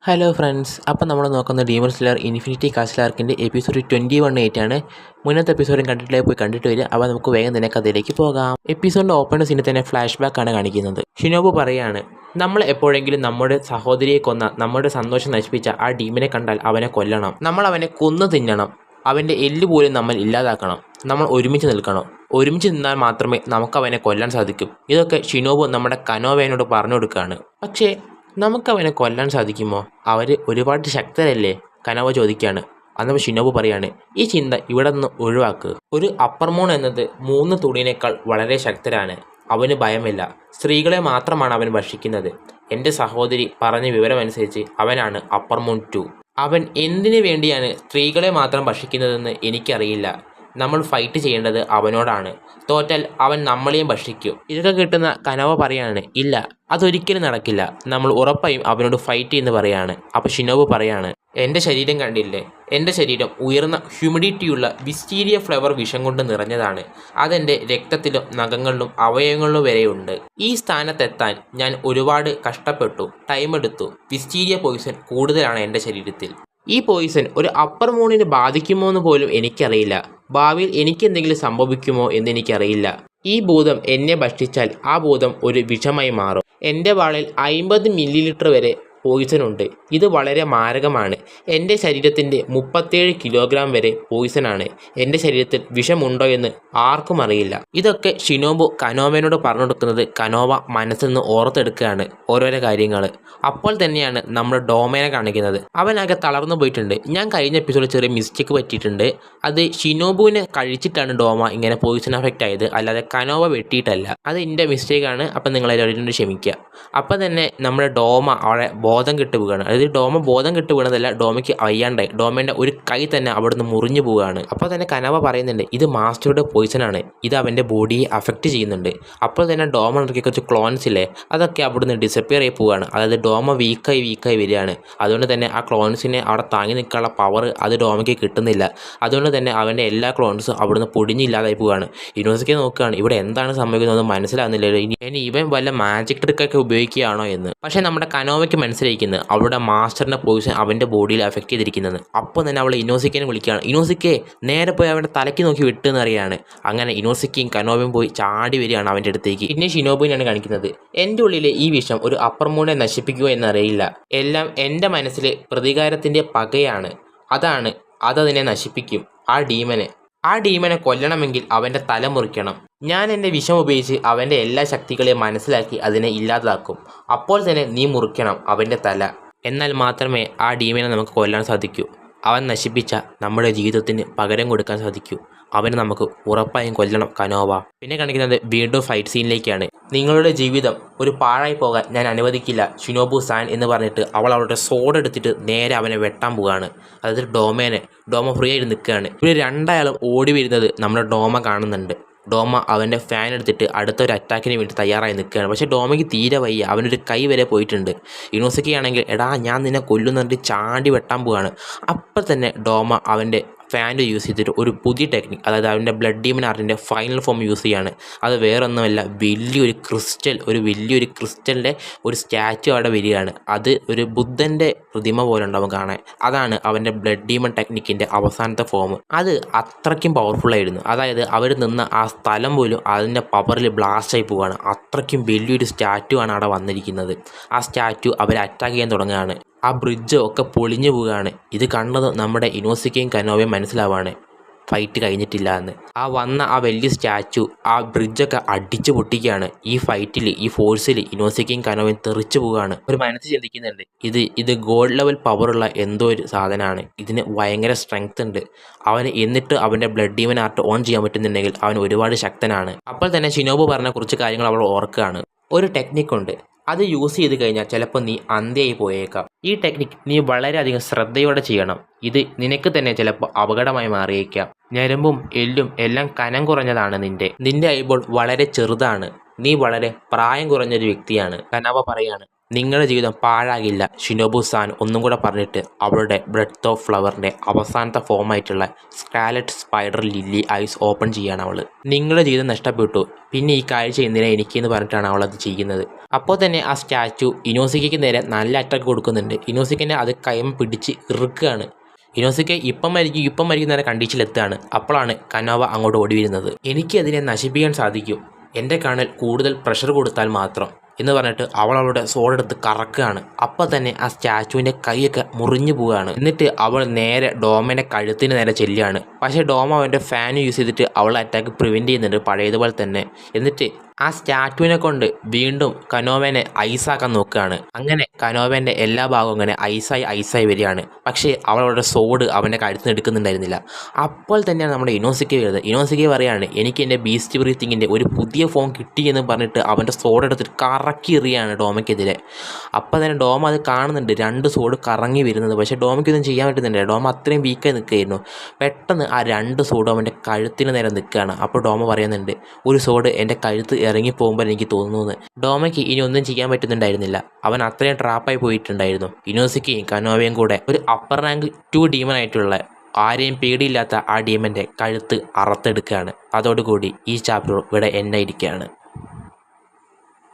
Hello friends, അപ്പം നമ്മൾ നോക്കുന്ന ഡീമൺ സ്ലെയർ ഇൻഫിനിറ്റി കാസ്റ്റിൽ ആർക്കിൻ്റെ എപ്പിസോഡ് 21 ആണ്. മുന്നത്തെ എപ്പിസോഡും കണ്ടിട്ടില്ലേ, പോയി കണ്ടിട്ട് വരിക. അപ്പോൾ നമുക്ക് വേഗം തന്നെ കഥയിലേക്ക് പോകാം. എപ്പിസോഡിൻ്റെ ഓപ്പൺ സീനിൽ തന്നെ ഫ്ലാഷ് ബാക്ക് ആണ് കാണിക്കുന്നത്. ഷിനോബു പറയാണ്, നമ്മൾ എപ്പോഴെങ്കിലും നമ്മുടെ സഹോദരിയെ കൊന്ന, നമ്മുടെ സന്തോഷം നശിപ്പിച്ച ആ ഡീമിനെ കണ്ടാൽ അവനെ കൊല്ലണം. നമ്മൾ അവനെ കൊന്നു തിന്നണം. അവൻ്റെ എല്ല് പോലും നമ്മൾ ഇല്ലാതാക്കണം. നമ്മൾ ഒരുമിച്ച് നിൽക്കണം. ഒരുമിച്ച് നിന്നാൽ മാത്രമേ നമുക്ക് അവനെ കൊല്ലാൻ സാധിക്കും. ഇതൊക്കെ ഷിനോബു നമ്മുടെ കനോവയോട് പറഞ്ഞു കൊടുക്കുകയാണ്. പക്ഷേ നമുക്കവനെ കൊല്ലാൻ സാധിക്കുമോ? അവർ ഒരുപാട് ശക്തരല്ലേ? കനവ ചോദിക്കുകയാണ്. അന്നപ്പോൾ ഷിനോബു പറയാണ്, ഈ ചിന്ത ഇവിടെ നിന്ന് ഒഴിവാക്ക്. ഒരു അപ്പർ മൂൺ എന്നത് 3 തുണിയേക്കാൾ വളരെ ശക്തരാണ്. അവന് ഭയമില്ല. സ്ത്രീകളെ മാത്രമാണ് അവൻ ഭക്ഷിക്കുന്നത്. എൻ്റെ സഹോദരി പറഞ്ഞ വിവരമനുസരിച്ച് അവനാണ് അപ്പർ മൂൺ 2. അവൻ എന്തിനു വേണ്ടിയാണ് സ്ത്രീകളെ മാത്രം ഭക്ഷിക്കുന്നതെന്ന് എനിക്കറിയില്ല. നമ്മൾ ഫൈറ്റ് ചെയ്യേണ്ടത് അവനോടാണ്. തോറ്റാൽ അവൻ നമ്മളെയും ഭക്ഷിക്കും. ഇതൊക്കെ കിട്ടുന്ന കനവ പറയാണ്, ഇല്ല, അതൊരിക്കലും നടക്കില്ല. നമ്മൾ ഉറപ്പായും അവനോട് ഫൈറ്റ് എന്ന് പറയാണ്. അപ്പോൾ ഷിനോബു പറയാണ്, എൻ്റെ ശരീരം കണ്ടില്ലേ? എൻ്റെ ശരീരം ഉയർന്ന ഹ്യൂമിഡിറ്റിയുള്ള വിസ്റ്റീരിയ ഫ്ലവർ വിഷം കൊണ്ട് നിറഞ്ഞതാണ്. അതെൻ്റെ രക്തത്തിലും നഖങ്ങളിലും അവയവങ്ങളിലും വരെയുണ്ട്. ഈ സ്ഥാനത്തെത്താൻ ഞാൻ ഒരുപാട് കഷ്ടപ്പെട്ടു, ടൈമെടുത്തു. വിസ്റ്റീരിയ പോയിസൺ കൂടുതലാണ് എൻ്റെ ശരീരത്തിൽ. ഈ പോയിസൺ ഒരു അപ്പർ മൂണിന് ബാധിക്കുമോ എന്ന് പോലും എനിക്കറിയില്ല. ഭാവിയിൽ എനിക്കെന്തെങ്കിലും സംഭവിക്കുമോ എന്നെനിക്കറിയില്ല. ഈ ഭൂതം എന്നെ ഭക്ഷിച്ചാൽ ആ ഭൂതം ഒരു വിഷമായി മാറും. എൻ്റെ വാളിൽ 50 മില്ലി വരെ പോയിസൺ ഉണ്ട്. ഇത് വളരെ മാരകമാണ്. എൻ്റെ ശരീരത്തിൻ്റെ 37 കിലോഗ്രാം വരെ പോയിസണാണ്. എൻ്റെ ശരീരത്തിൽ വിഷമുണ്ടോ എന്ന് ആർക്കും അറിയില്ല. ഇതൊക്കെ ഷിനോബു കനോവയോട് പറഞ്ഞു കൊടുക്കുന്നത് കനോവ മനസ്സിൽ നിന്ന് ഓർത്തെടുക്കുകയാണ് ഓരോരോ കാര്യങ്ങൾ. അപ്പോൾ തന്നെയാണ് നമ്മൾ ഡോമേനെ കാണിക്കുന്നത്. അവനാകെ തളർന്നു പോയിട്ടുണ്ട്. ഞാൻ കഴിഞ്ഞ എപ്പിസോഡിൽ ചെറിയ മിസ്റ്റേക്ക് പറ്റിയിട്ടുണ്ട്. അത് ഷിനോബുവിനെ കഴിച്ചിട്ടാണ് ഡോമ ഇങ്ങനെ പോയിസൺ എഫക്റ്റ് ആയത്, അല്ലാതെ കനോവ വെട്ടിയിട്ടല്ല. അത് എൻ്റെ മിസ്റ്റേക്കാണ്. അപ്പം നിങ്ങളെല്ലാവരും ക്ഷമിക്കുക. അപ്പം തന്നെ നമ്മുടെ ഡോമ അവിടെ ബോധം കെട്ട് വീഴുകയാണ്. അതായത് ഡോമ ബോധം കെട്ട് വീണതല്ല, ഡോമയ്ക്ക് വയ്യാണ്ടായി. ഡോമേൻ്റെ ഒരു കൈ തന്നെ അവിടുന്ന് മുറിഞ്ഞു പോവുകയാണ്. അപ്പോൾ തന്നെ കനവ പറയുന്നുണ്ട്, ഇത് മാസ്റ്ററുടെ പോയിസണാണ്. ഇത് അവൻ്റെ ബോഡിയെ അഫക്റ്റ് ചെയ്യുന്നുണ്ട്. അപ്പോൾ തന്നെ ഡോമ ഇറക്കിയ കുറച്ച് ക്ലോൺസ് ഇല്ലേ, അതൊക്കെ അവിടുന്ന് ഡിസപ്പിയർ ആയി പോവുകയാണ്. അതായത് ഡോമ വീക്കായി വരികയാണ്. അതുകൊണ്ട് തന്നെ ആ ക്ലോൺസിനെ അവിടെ താങ്ങി നിൽക്കാനുള്ള പവർ അത് ഡോമയ്ക്ക് കിട്ടുന്നില്ല. അതുകൊണ്ട് തന്നെ അവൻ്റെ എല്ലാ ക്ലോൺസും അവിടുന്ന് പൊടിഞ്ഞില്ലാതായി പോവുകയാണ്. യൂണിവേഴ്സിറ്റി നോക്കുകയാണ്, ഇവിടെ എന്താണ് സംഭവിക്കുന്നത് മനസ്സിലാകുന്നില്ലല്ലോ. ഇനി ഇവൻ വല്ല മാജിക് ട്രിക്കൊക്കെ ഉപയോഗിക്കുകയാണോ എന്ന്. പക്ഷേ നമ്മുടെ കനോവയ്ക്ക് മനസ്സിലായിരിക്കുന്നത് അവളുടെ മാസ്റ്ററിൻ്റെ പോയിസൺ അവൻ്റെ ബോഡിയിൽ അഫക്റ്റ് ചെയ്തിരിക്കുന്നത്. അപ്പോൾ തന്നെ അവൾ ഇനോസിക്കനെ വിളിക്കുകയാണ്. ഇനോസിക്കെ, നേരെ പോയി അവൻ്റെ തലയ്ക്ക് നോക്കി വിട്ടെന്നറിയാണ്. അങ്ങനെ ഇനോസിക്കയും കനോവയും പോയി ചാടി വരികയാണ് അവൻ്റെ അടുത്തേക്ക്. പിന്നെ ഷിനോബുവിനാണ് കാണിക്കുന്നത്, എൻ്റെ ഉള്ളിലെ ഈ വിഷം ഒരു അപ്പർ മൂണിനെ നശിപ്പിക്കുക എന്നറിയില്ല. എല്ലാം എൻ്റെ മനസ്സിൽ പ്രതികാരത്തിൻ്റെ പകയാണ്. അതതിനെ നശിപ്പിക്കും. ആ ഡീമനെ കൊല്ലണമെങ്കിൽ അവൻ്റെ തല മുറിക്കണം. ഞാൻ എൻ്റെ വിഷം ഉപയോഗിച്ച് അവൻ്റെ എല്ലാ ശക്തികളെയും മനസ്സിലാക്കി അതിനെ ഇല്ലാതാക്കും. അപ്പോൾ തന്നെ നീ മുറിക്കണം അവൻ്റെ തല. എന്നാൽ മാത്രമേ ആ ഡീമനെ നമുക്ക് കൊല്ലാൻ സാധിക്കൂ. അവൻ നശിപ്പിച്ച നമ്മുടെ ജീവിതത്തിന് പകരം കൊടുക്കാൻ സാധിക്കൂ. അവനെ നമുക്ക് ഉറപ്പായും കൊല്ലണം കനോവ. പിന്നെ കാണിക്കുന്നത് വീണ്ടും ഫൈറ്റ് സീനിലേക്കാണ്. നിങ്ങളുടെ ജീവിതം ഒരു പാഴായി പോകാൻ ഞാൻ അനുവദിക്കില്ല ഷിനോബു സാൻ എന്ന് പറഞ്ഞിട്ട് അവൾ അവളുടെ സോഡ് എടുത്തിട്ട് നേരെ അവനെ വെട്ടാൻ പോവുകയാണ്. അതായത് ഡോമ ഫ്രീ ആയിട്ട് നിൽക്കുകയാണ്. ഇവർ രണ്ടാളും ഓടി വരുന്നത് നമ്മുടെ ഡോമ കാണുന്നുണ്ട്. ഡോമ അവൻ്റെ ഫാൻ എടുത്തിട്ട് അടുത്തൊരു അറ്റാക്കിന് വേണ്ടി തയ്യാറായി നിൽക്കുകയാണ്. പക്ഷേ ഡോമയ്ക്ക് തീരെ വയ്യ. അവനൊരു കൈ വരെ പോയിട്ടുണ്ട്. ഇനോസക്കി ആണെങ്കിൽ, എടാ ഞാൻ നിന്നെ കൊല്ലുന്നിട്ട് ചാടി വെട്ടാൻ പോവുകയാണ്. അപ്പം തന്നെ ഡോമ അവൻ്റെ ഫാൻ്റെ യൂസ് ചെയ്തിട്ട് ഒരു പുതിയ ടെക്നിക്ക്, അതായത് അവൻ്റെ ബ്ലഡ് ഡീമൻ ആർട്ടിൻ്റെ ഫൈനൽ ഫോം യൂസ് ചെയ്യാണ്. അത് വേറൊന്നുമല്ല, വലിയൊരു ക്രിസ്റ്റലിൻ്റെ ഒരു സ്റ്റാച്ചു അവിടെ വരികയാണ്. അത് ഒരു ബുദ്ധൻ്റെ പ്രതിമ പോലെ ഉണ്ടാവും കാണാൻ. അതാണ് അവൻ്റെ ബ്ലഡ് ഡീമൺ ടെക്നിക്കിൻ്റെ അവസാനത്തെ ഫോം. അത് അത്രയ്ക്കും പവർഫുള്ളായിരുന്നു. അതായത് അവർ നിന്ന ആ സ്ഥലം പോലും അതിൻ്റെ പവറിൽ ബ്ലാസ്റ്റായി പോവുകയാണ്. അത്രയ്ക്കും വലിയൊരു സ്റ്റാറ്റു ആണ് അവിടെ വന്നിരിക്കുന്നത്. ആ സ്റ്റാറ്റു അവരെ അറ്റാക്ക് ചെയ്യാൻ തുടങ്ങുകയാണ്. ആ ബ്രിഡ്ജ് ഒക്കെ പൊളിഞ്ഞു പോവുകയാണ്. ഇത് കണ്ടത് നമ്മുടെ ഇനോസിക്കയും കനോവയും മനസ്സിലാവുകയാണ് ഫൈറ്റ് കഴിഞ്ഞിട്ടില്ല എന്ന്. ആ വലിയ സ്റ്റാച്ചു ആ ബ്രിഡ്ജൊക്കെ അടിച്ചു പൊട്ടിക്കുകയാണ്. ഈ ഫൈറ്റിൽ, ഈ ഫോഴ്സിൽ ഇനോസിക്കയും കനോവയും തെറിച്ചു പോവുകയാണ്. ഒരു മനസ്സ് ചിന്തിക്കുന്നുണ്ട്, ഇത് ഗോൾഡ് ലെവൽ പവറുള്ള എന്തോ ഒരു സാധനമാണ്. ഇതിന് ഭയങ്കര സ്ട്രെങ്ത് ഉണ്ട്. എന്നിട്ട് അവൻ്റെ ബ്ലഡ് ഡീമൻ ആർട്ട് ഓൺ ചെയ്യാൻ പറ്റുന്നുണ്ടെങ്കിൽ അവൻ ഒരുപാട് ശക്തനാണ്. അപ്പോൾ തന്നെ ഷിനോബു പറഞ്ഞ കുറച്ച് കാര്യങ്ങൾ അവൾ ഓർക്കുകയാണ്. ഒരു ടെക്നിക്കുണ്ട്, അത് യൂസ് ചെയ്ത് കഴിഞ്ഞാൽ ചിലപ്പോൾ നീ അന്ത്യയായി പോയേക്കാം. ഈ ടെക്നിക്ക് നീ വളരെയധികം ശ്രദ്ധയോടെ ചെയ്യണം. ഇത് നിനക്ക് തന്നെ ചിലപ്പോൾ അപകടമായി മാറിയേക്കാം. ഞരമ്പും എല്ലും എല്ലാം കനം കുറഞ്ഞതാണ്. നിന്റെ ഐബോൾ വളരെ ചെറുതാണ്. നീ വളരെ പ്രായം കുറഞ്ഞൊരു വ്യക്തിയാണ്. കനവ പറയാണ്, നിങ്ങളുടെ ജീവിതം പാഴാകില്ല ഷിനോബു സാൻ ഒന്നും കൂടെ പറഞ്ഞിട്ട് അവളുടെ ബ്രെത്ത് ഓഫ് ഫ്ലവറിൻ്റെ അവസാനത്തെ ഫോമായിട്ടുള്ള scarlet spider lily eyes open ചെയ്യാണ് അവൾ. നിങ്ങളുടെ ജീവിതം നഷ്ടപ്പെട്ടു, പിന്നെ ഈ കാഴ്ച എന്തിനാ എനിക്കെന്ന് പറഞ്ഞിട്ടാണ് അവളത് ചെയ്യുന്നത്. അപ്പോൾ തന്നെ ആ സ്റ്റാച്ചു ഇനോസിക്കയ്ക്ക് നേരെ നല്ല അറ്റാക്ക് കൊടുക്കുന്നുണ്ട്. ഇനോസിക്കനെ അത് കൈമ പിടിച്ച് ഇറുക്കുകയാണ്. ഇനോസിക്ക ഇപ്പം മരിക്കും നേരെ കണ്ടീഷനിലെത്തുകയാണ്. അപ്പോഴാണ് കനോവ അങ്ങോട്ട് ഓടി വരുന്നത്. എനിക്കതിനെ നശിപ്പിക്കാൻ സാധിക്കും, എൻ്റെ കണ്ണിൽ കൂടുതൽ പ്രഷർ കൊടുത്താൽ മാത്രം എന്ന് പറഞ്ഞിട്ട് അവളുടെ സോഡെടുത്ത് കറക്കുകയാണ്. അപ്പം തന്നെ ആ സ്റ്റാച്ചുവിൻ്റെ കൈയൊക്കെ മുറിഞ്ഞു പോവുകയാണ്. എന്നിട്ട് അവൾ നേരെ ഡോമയുടെ കഴുത്തിന് നേരെ ചെല്ലുകയാണ്. പക്ഷേ ഡോമ അവൻ്റെ ഫാൻ യൂസ് ചെയ്തിട്ട് അവളെ അറ്റാക്ക് പ്രിവെൻറ്റ് ചെയ്യുന്നുണ്ട് പഴയതുപോലെ തന്നെ. എന്നിട്ട് ആ സ്റ്റാറ്റുവിനെ കൊണ്ട് വീണ്ടും കനോവനെ ഐസാക്കാൻ നോക്കുകയാണ്. അങ്ങനെ കനോവൻ്റെ എല്ലാ ഭാഗവും അങ്ങനെ ഐസായി വരികയാണ്. പക്ഷേ അവളുടെ സോഡ് അവൻ്റെ കഴുത്തിന് എടുക്കുന്നുണ്ടായിരുന്നില്ല. അപ്പോൾ തന്നെയാണ് നമ്മുടെ ഇനോസിക്ക വരുന്നത്. ഇനോസിക്ക പറയാണ്, എനിക്ക് എൻ്റെ ബീസ്റ്റ് ബ്രീത്തിങ്ങിൻ്റെ ഒരു പുതിയ ഫോം കിട്ടിയെന്ന് പറഞ്ഞിട്ട് അവൻ്റെ സോഡ് എടുത്തിട്ട് കറക്കി എറിയാണ് ഡോമയ്ക്കെതിരെ. അപ്പോൾ തന്നെ ഡോമ അത് കാണുന്നുണ്ട്, 2 സോഡ് കറങ്ങി വരുന്നത്. പക്ഷേ ഡോമയ്ക്കൊന്നും ചെയ്യാൻ പറ്റുന്നില്ല. ഡോമ അത്രയും വീക്കായി നിൽക്കുകയായിരുന്നു. പെട്ടെന്ന് ആ 2 സോഡും അവൻ്റെ കഴുത്തിന് നേരെ നിൽക്കുകയാണ്. അപ്പോൾ ഡോമ പറയുന്നുണ്ട്, ഒരു സോഡ് എൻ്റെ കഴുത്ത് ഇറങ്ങിപ്പോകുമ്പോൾ എനിക്ക് തോന്നുന്നു. ഡോമയ്ക്ക് ഇനി ഒന്നും ചെയ്യാൻ പറ്റുന്നുണ്ടായിരുന്നില്ല. അവൻ അത്രയും ട്രാപ്പായി പോയിട്ടുണ്ടായിരുന്നു. ഇനോസിക്കയും കനോവയും കൂടെ ഒരു അപ്പർ റാങ്ക് 2 ഡീമനായിട്ടുള്ള ആരെയും പേടിയില്ലാത്ത ആ ഡീമൻ്റെ കഴുത്ത് അറുത്തെടുക്കുകയാണ്. അതോടുകൂടി ഈ ചാപ്റ്റർ ഇവിടെ എൻഡായിരിക്കുകയാണ്.